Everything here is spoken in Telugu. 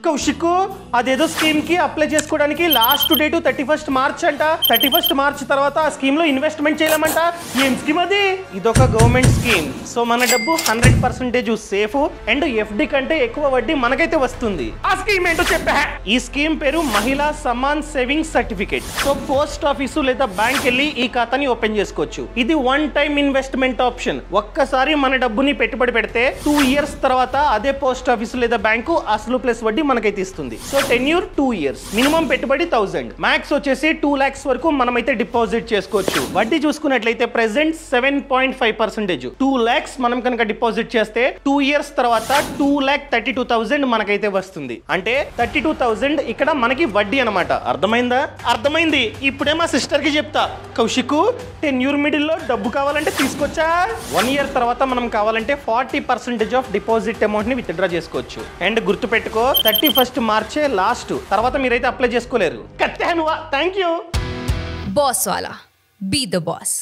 కౌశిక్ అదేదో స్కీమ్ కి అప్లై చేసుకోవడానికి లాస్ట్ డేట్ 31 మార్చ్ అంట. 31 మార్చ్ తర్వాత ఆ స్కీమ్ లో ఇన్వెస్ట్మెంట్ చేయలేమంట. ఏం స్కీమ్ అది? ఇదొక గవర్నమెంట్ స్కీమ్. సో మన డబ్బు 100% సేఫ్ అండ్ ఎఫ్డి కంటే ఎక్కువ వడ్డీ మనకైతే వస్తుంది. ఆ స్కీమ్ ఏంటో చెప్పా. ఈ స్కీమ్ పేరు మహిళా Samman savings certificate. So post office లేదా బ్యాంక్ వెళ్ళి ఈ ఖాతాని ఓపెన్ చేసుకోవచ్చు. ఇది వన్ టైం ఇన్వెస్ట్మెంట్ ఆప్షన్. ఒక్కసారి మన డబ్బుని పెట్టుబడి పెడితే 2 years తర్వాత అదే పోస్ట్ ఆఫీసు లేదా బ్యాంకు అసలు ప్లస్ వడ్డీ మనకైతే ఇస్తుంది. సో టెన్యూర్ 2 years, మినిమం పెట్టుబడి 1000, మ్యాక్స్ వచ్చేసి 2 lakhs వరకు మనమైతే డిపాజిట్ చేసుకోవచ్చు. వడ్డీ చూసుకున్నట్లయితే ప్రెసెంట్ 7.5%. 2 lakhs మనం కనుక డిపాజిట్ చేస్తే 2 years తర్వాత 2,32,000 మనకైతే వస్తుంది. అంటే 32,000 ఇక్కడ మనకి వడ్డీ అనమాట. అర్థమైందా? అర్థమైంది. ఇప్పుడే మా సిస్టర్ కి చెప్తా. కౌశిక్ టెన్యూర్ మిడిల్ లో డబ్బు కావాలంటే తీసుకొచ్చా. 1 year తర్వాత మనం కావాలంటే 40% ఆఫ్ డిపాజిట్ అమౌంట్ ని విత్డ్రా చేసుకోవచ్చు. అండ్ గుర్తు పెట్టుకో 31 మార్చే లాస్ట్. తర్వాత మీరైతే అప్లై చేసుకోలేరు. Thank you. బాస్ వాలా, బీ ద బాస్.